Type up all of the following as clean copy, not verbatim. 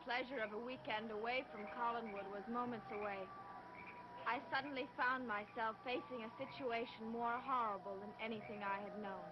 pleasure of a weekend away from Collinwood was moments away, I suddenly found myself facing a situation more horrible than anything I had known.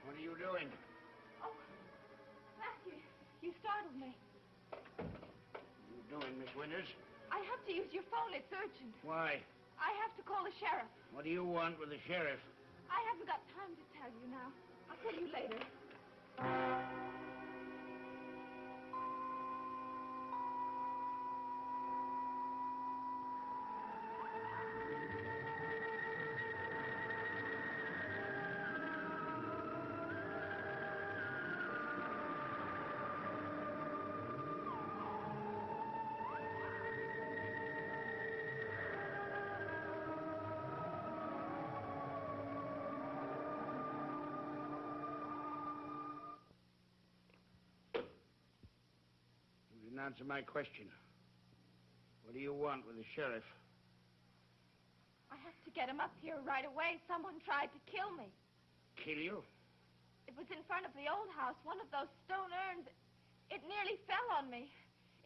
What are you doing? Oh, Matthew, you startled me. What are you doing, Miss Winters? I have to use your phone. It's urgent. Why? I have to call the sheriff. What do you want with the sheriff? I haven't got time to tell you now. I'll tell you later. You didn't answer my question. What do you want with the sheriff? I have to get him up here right away. Someone tried to kill me. Kill you? It was in front of the old house, one of those stone urns. It nearly fell on me.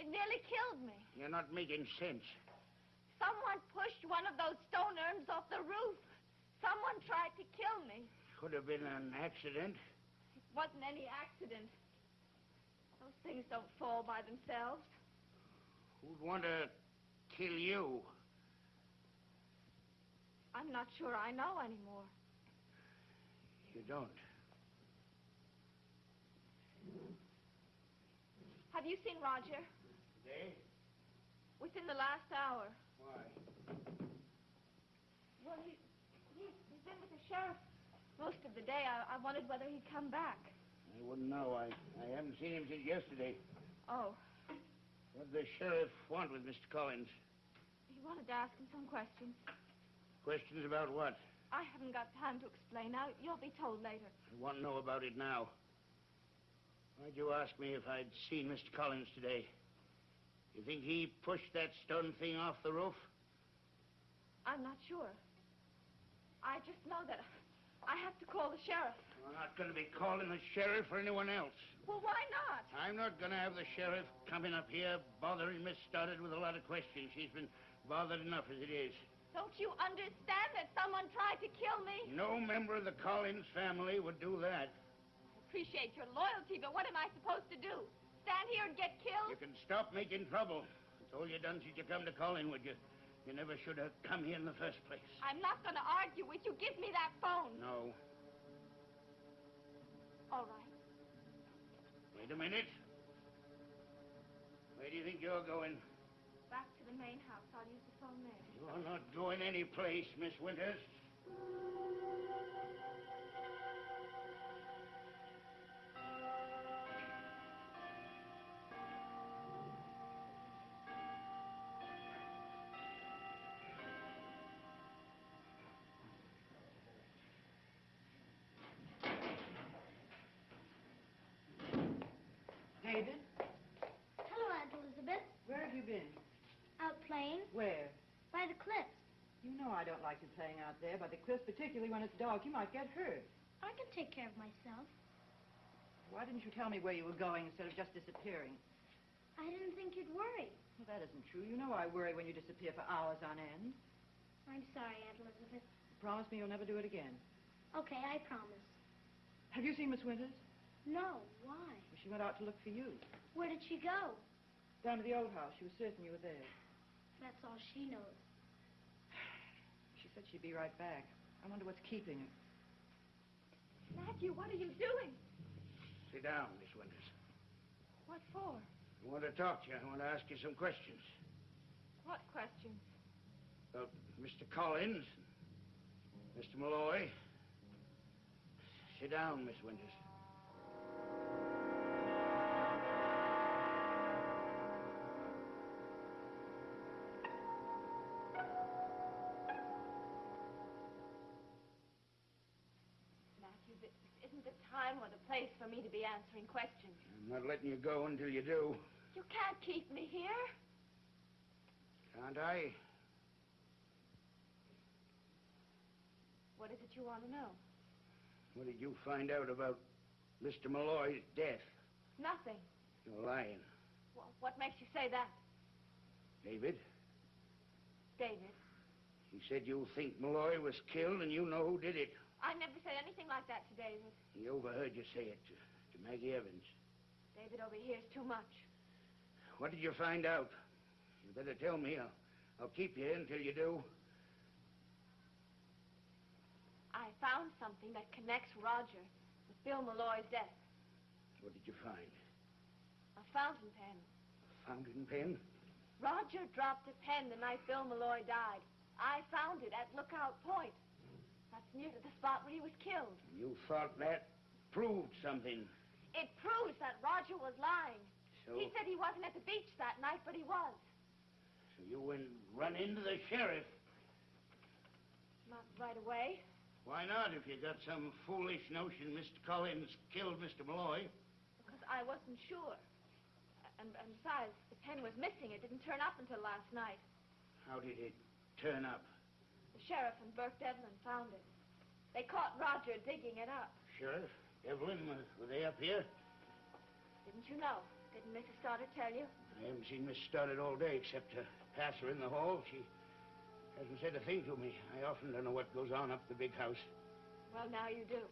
It nearly killed me. You're not making sense. Someone pushed one of those stone urns off the roof. Someone tried to kill me. Could have been an accident. It wasn't any accident. Those things don't fall by themselves. Who'd want to kill you? I'm not sure I know anymore. You don't. Have you seen Roger? Today? Within the last hour. Why? Well, he's been with the sheriff most of the day. I wondered whether he'd come back. I wouldn't know. I haven't seen him since yesterday. Oh. What did the sheriff want with Mr. Collins? He wanted to ask him some questions. Questions about what? I haven't got time to explain now. You'll be told later. I want to know about it now. Why'd you ask me if I'd seen Mr. Collins today? You think he pushed that stone thing off the roof? I'm not sure. I just know that I have to call the sheriff. I'm not going to be calling the sheriff or anyone else. Well, why not? I'm not going to have the sheriff coming up here bothering Miss Stoddard with a lot of questions. She's been bothered enough as it is. Don't you understand that someone tried to kill me? No member of the Collins family would do that. I appreciate your loyalty, but what am I supposed to do? Stand here and get killed? You can stop making trouble. That's all you done since you come to Collinwood. You never should have come here in the first place. I'm not going to argue with you. Give me that phone. No. All right. Wait a minute. Where do you think you're going? Back to the main house. I'll use the phone there. You're not going any place, Miss Winters. David? Hello, Aunt Where? By the cliffs. You know I don't like you playing out there by the cliffs, particularly when it's dark. You might get hurt. I can take care of myself. Why didn't you tell me where you were going instead of just disappearing? I didn't think you'd worry. Well, that isn't true. You know I worry when you disappear for hours on end. I'm sorry, Aunt Elizabeth. Promise me you'll never do it again. Okay, I promise. Have you seen Miss Winters? No, why? Well, she went out to look for you. Where did she go? Down to the old house. She was certain you were there. That's all she knows. She said she'd be right back. I wonder what's keeping her. Matthew, what are you doing? Sit down, Miss Winters. What for? I want to talk to you. I want to ask you some questions. What questions? About Mr. Collins, Mr. Malloy. Sit down, Miss Winters. Matthew, this isn't the time or the place for me to be answering questions. I'm not letting you go until you do. You can't keep me here. Can't I? What is it you want to know? What did you find out about Mr. Malloy's death? Nothing. You're lying. What makes you say that? David, David, you said you think Malloy was killed and you know who did it. I never said anything like that to David. He overheard you say it to Maggie Evans. David overhears too much. What did you find out? You better tell me. I'll keep you until you do. I found something that connects Roger with Bill Malloy's death. What did you find? A fountain pen. A fountain pen? Roger dropped a pen the night Bill Malloy died. I found it at Lookout Point. That's near to the spot where he was killed. You thought that proved something. It proves that Roger was lying. So? He said he wasn't at the beach that night, but he was. So you went run into the sheriff? Not right away. Why not, if you got some foolish notion Mr. Collins killed Mr. Malloy? Because I wasn't sure. And besides, the pen was missing. It didn't turn up until last night. How did it turn up? The sheriff and Burke Devlin found it. They caught Roger digging it up. Sheriff? Devlin, were they up here? Didn't you know? Didn't Mrs. Stoddard tell you? I haven't seen Miss Stoddard all day except to pass her in the hall. She hasn't said a thing to me. I often don't know what goes on up the big house. Well, now you do.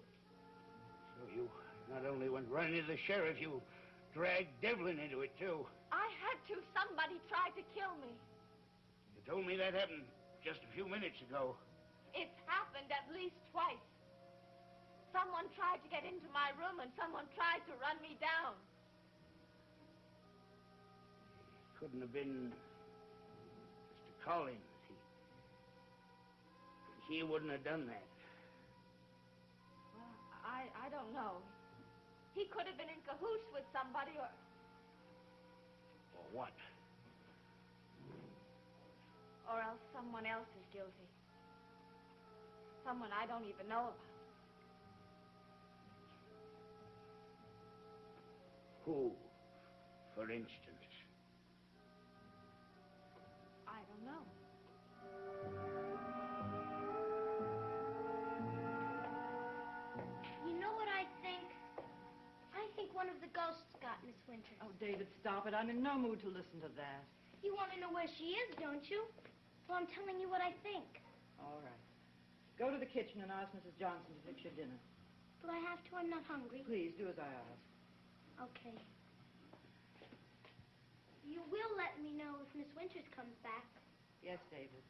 So you not only went running to the sheriff, you dragged Devlin into it, too. I had to. Somebody tried to kill me. You told me that happened just a few minutes ago. It's happened at least twice. Someone tried to get into my room and someone tried to run me down. Couldn't have been Mr. Collins. He wouldn't have done that. Well, I don't know. He could have been in cahoots with somebody or Or what? Or else someone else is guilty. Someone I don't even know about. Who, for instance? I don't know. You know what I think? I think one of the ghosts got Miss Winters. Oh, David, stop it. I'm in no mood to listen to that. You want to know where she is, don't you? Well, I'm telling you what I think. All right. Go to the kitchen and ask Mrs. Johnson to fix your dinner. Do I have to? I'm not hungry. Please, do as I ask. Okay. You will let me know if Miss Winters comes back. Yes, David.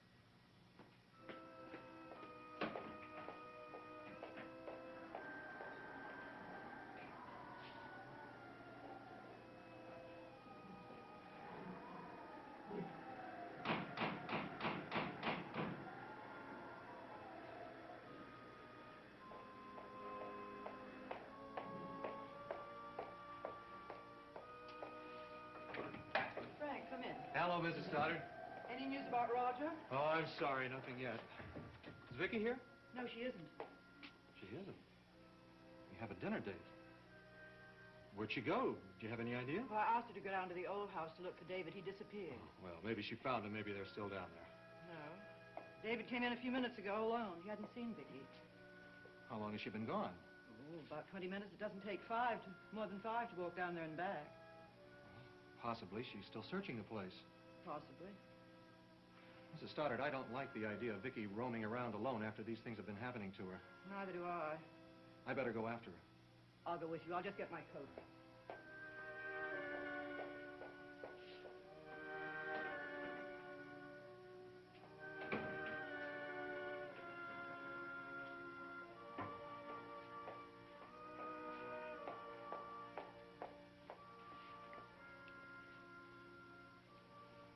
Frank, come in. Hello, Mrs. Stoddard. Any news about Roger? Oh, I'm sorry, nothing yet. Is Vicky here? No, she isn't. She isn't. We have a dinner date. Where'd she go? Do you have any idea? Well, I asked her to go down to the old house to look for David. He disappeared. Oh, well, maybe she found him. Maybe they're still down there. No. David came in a few minutes ago alone. He hadn't seen Vicky. How long has she been gone? Oh, about 20 minutes. It doesn't take more than five to walk down there and back. Possibly she's still searching the place. Possibly. Mrs. Stoddard, I don't like the idea of Vicky roaming around alone after these things have been happening to her. Neither do I. I better go after her. I'll go with you. I'll just get my coat.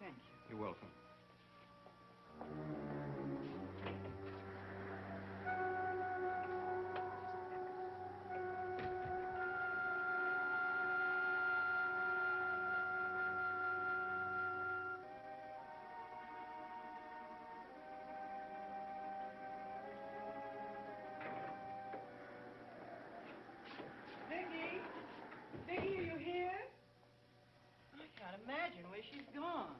Thank you. You're welcome. Vicky? Vicky, are you here? I can't imagine where she's gone.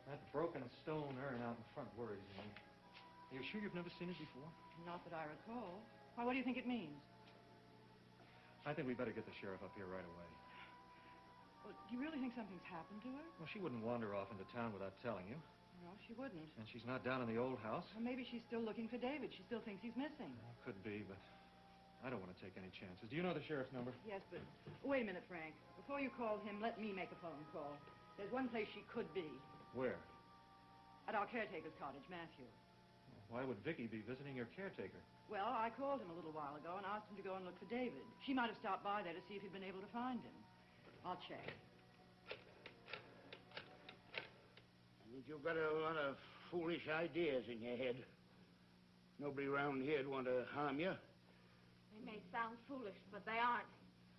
That broken stone urn out in front worries me. Are you sure you've never seen it before? Not that I recall. Why, what do you think it means? I think we better get the sheriff up here right away. Well, do you really think something's happened to her? Well, she wouldn't wander off into town without telling you. No, she wouldn't. And she's not down in the old house. Well, maybe she's still looking for David. She still thinks he's missing. Could be, but I don't want to take any chances. Do you know the sheriff's number? Yes, but wait a minute, Frank. Before you call him, let me make a phone call. There's one place she could be. Where? At our caretaker's cottage, Matthew. Why would Vicky be visiting your caretaker? Well, I called him a little while ago and asked him to go and look for David. She might have stopped by there to see if he'd been able to find him. I'll check. I think you've got a lot of foolish ideas in your head. Nobody around here'd want to harm you. They may sound foolish, but they aren't.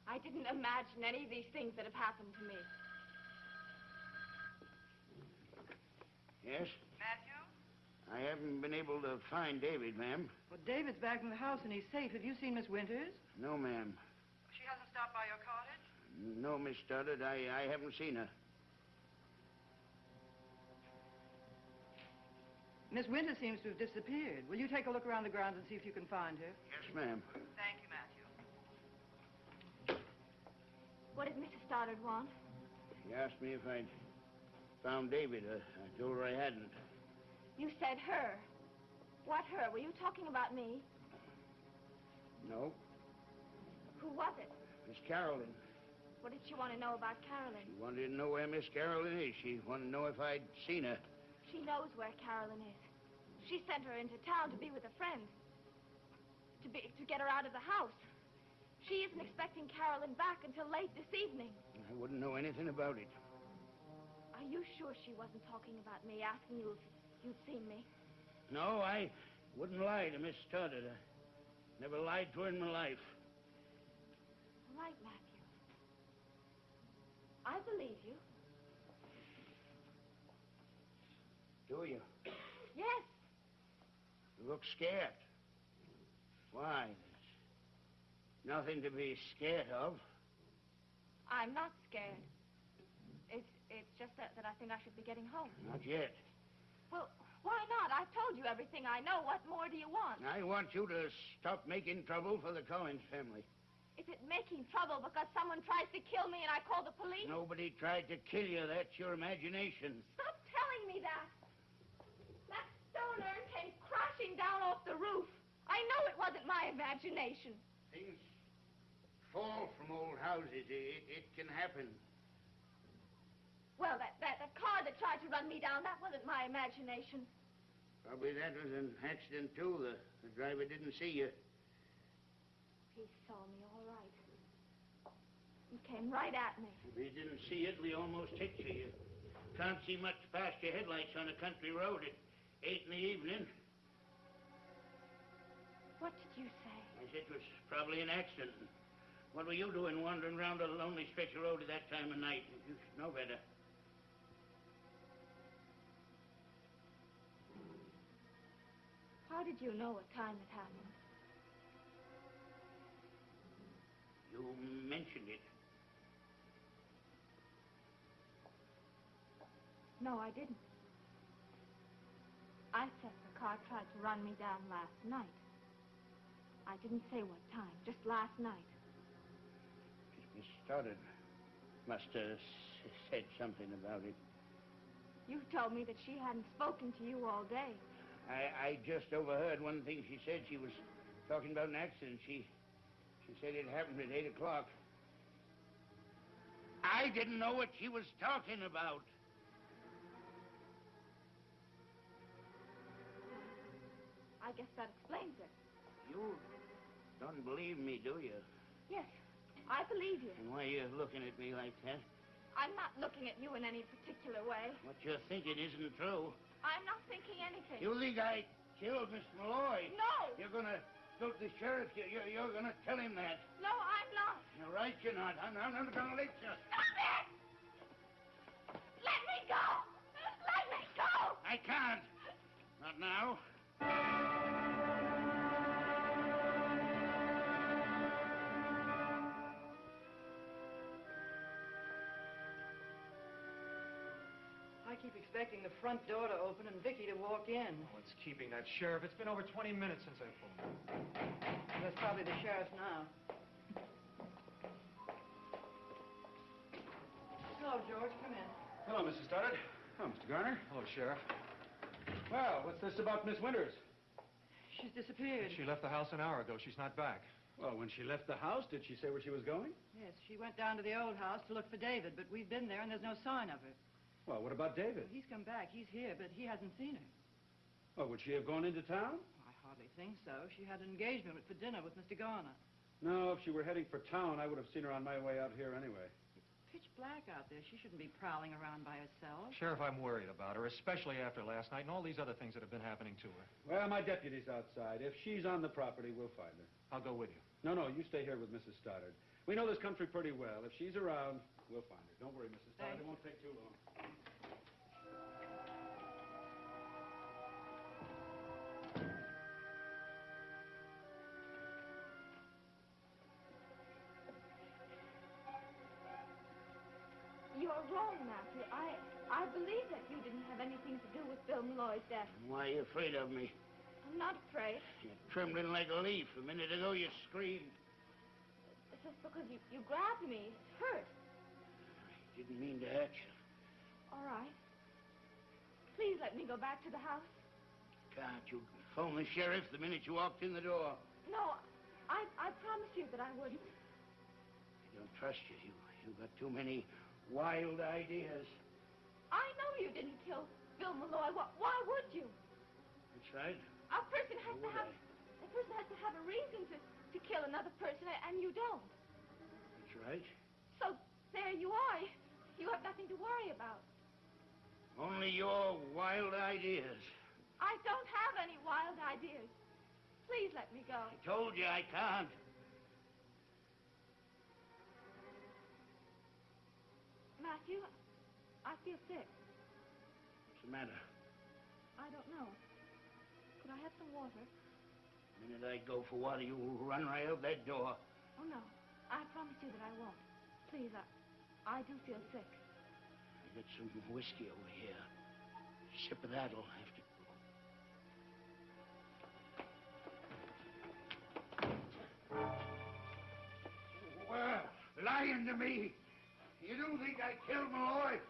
I didn't imagine any of these things that have happened to me. Yes? Matthew? I haven't been able to find David, ma'am. Well, David's back in the house and he's safe. Have you seen Miss Winters? No, ma'am. She hasn't stopped by your cottage? No, Miss Stoddard, I haven't seen her. Miss Winters seems to have disappeared. Will you take a look around the grounds and see if you can find her? Yes, ma'am. Thank you, Matthew. What did Mrs. Stoddard want? She asked me if I'd found David. I told her I hadn't. You said her. What her? Were you talking about me? No. Who was it? Miss Carolyn. What did she want to know about Carolyn? She wanted to know where Miss Carolyn is. She wanted to know if I'd seen her. She knows where Carolyn is. She sent her into town to be with a friend. To get her out of the house. She isn't expecting Carolyn back until late this evening. I wouldn't know anything about it. Are you sure she wasn't talking about me, asking you if you'd seen me? No, I wouldn't lie to Miss Stoddard. I never lied to her in my life. All right, Matthew. I believe you. Do you? Yes. You look scared. Why? There's nothing to be scared of. I'm not scared. It's just that I think I should be getting home. Not yet. Well, why not? I've told you everything I know. What more do you want? I want you to stop making trouble for the Collins family. Is it making trouble because someone tries to kill me and I call the police? Nobody tried to kill you. That's your imagination. Stop telling me that. That stone urn came crashing down off the roof. I know it wasn't my imagination. Things fall from old houses. It can happen. Well, that car that tried to run me down, that wasn't my imagination. Probably that was an accident, too. The driver didn't see you. He saw me all right. He came right at me. If he didn't see it, we almost hit you. You can't see much past your headlights on a country road at 8 in the evening. What did you say? I said it was probably an accident. What were you doing wandering around a lonely stretch of road at that time of night? You should know better. How did you know what time it happened? You mentioned it. No, I didn't. I said the car tried to run me down last night. I didn't say what time, just last night. Miss Stoddard must have said something about it. You told me that she hadn't spoken to you all day. I just overheard one thing she said. She was talking about an accident. She said it happened at 8 o'clock. I didn't know what she was talking about. I guess that explains it. You don't believe me, do you? Yes, I believe you. And why are you looking at me like that? I'm not looking at you in any particular way. What you're thinking isn't true. I'm not thinking anything. You think I killed Mr. Malloy? No! You're gonna go to the sheriff. You're gonna tell him that. No, I'm not. You're right, you're not. I'm not gonna let you. Stop it! Let me go! Let me go! I can't. Not now. I keep expecting the front door to open and Vicky to walk in. Oh, it's keeping that sheriff. It's been over 20 minutes since I phoned. That's probably the sheriff now. Hello, George. Come in. Hello, Mrs. Stoddard. Oh, Mr. Garner. Hello, Sheriff. Well, what's this about Miss Winters? She's disappeared. She left the house an hour ago. She's not back. Well, when she left the house, did she say where she was going? Yes, she went down to the old house to look for David, but we've been there and there's no sign of her. Well, what about David? Well, he's come back. He's here, but he hasn't seen her. Well, would she have gone into town? I hardly think so. She had an engagement for dinner with Mr. Garner. No, if she were heading for town, I would have seen her on my way out here anyway. Pitch black out there. She shouldn't be prowling around by herself. Sheriff, I'm worried about her, especially after last night and all these other things that have been happening to her. Well, my deputy's outside. If she's on the property, we'll find her. I'll go with you. No, you stay here with Mrs. Stoddard. We know this country pretty well. If she's around, we'll find her. Don't worry, Mrs. Stoddard. It won't take too long. You're wrong, Matthew. I believe that you didn't have anything to do with Bill Malloy's death. Why are you afraid of me? I'm not afraid. You're trembling like a leaf. A minute ago, you screamed. It's just because you grabbed me. It hurt. I didn't mean to hurt you. All right. Please let me go back to the house. Can't you phone the sheriff the minute you walked in the door? No, I promised you that I wouldn't. I don't trust you. You've got too many wild ideas. I know you didn't kill Bill Malloy. Why would you? That's right. A person has Why would I? a person has to have a reason to kill another person, and you don't. That's right. So there you are. You have nothing to worry about. Only your wild ideas. I don't have any wild ideas. Please let me go. I told you I can't. Matthew, I feel sick. What's the matter? I don't know. Could I have some water? The minute I go for water, you run right out that door. Oh, no. I promise you that I won't. Please, I do feel sick. I got some whiskey over here. A sip of that'll have to go. Well, lying to me. You don't think I killed Malloy?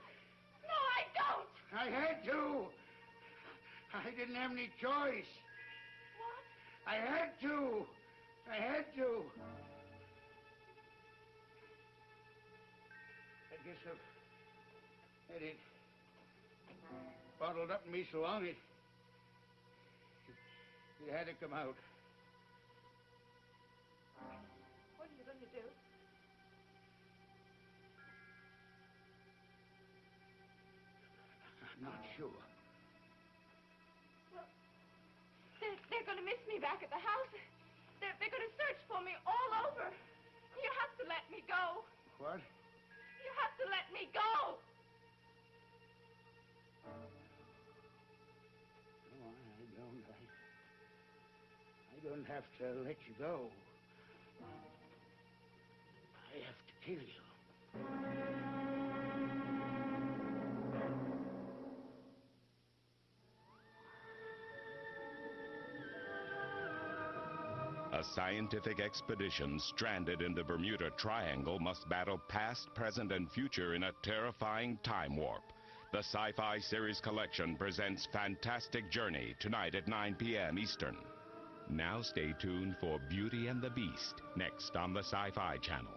No, I don't! I had to. I didn't have any choice. What? I had to. I guess I've had it bottled up in me so long it had to come out. What are you going to do? I'm not sure. Well, they're going to miss me back at the house. They're going to search for me all over. You have to let me go. What? You have to let me go. No, I don't have to let you go. I have to kill you. A scientific expedition stranded in the Bermuda Triangle must battle past, present, and future in a terrifying time warp. The Sci-Fi Series Collection presents Fantastic Journey tonight at 9 p.m. Eastern. Now stay tuned for Beauty and the Beast, next on the Sci-Fi Channel.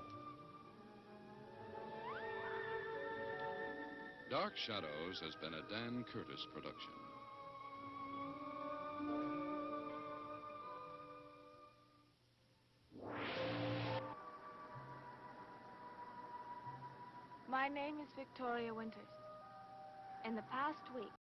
Dark Shadows has been a Dan Curtis production. My name is Victoria Winters. In the past week,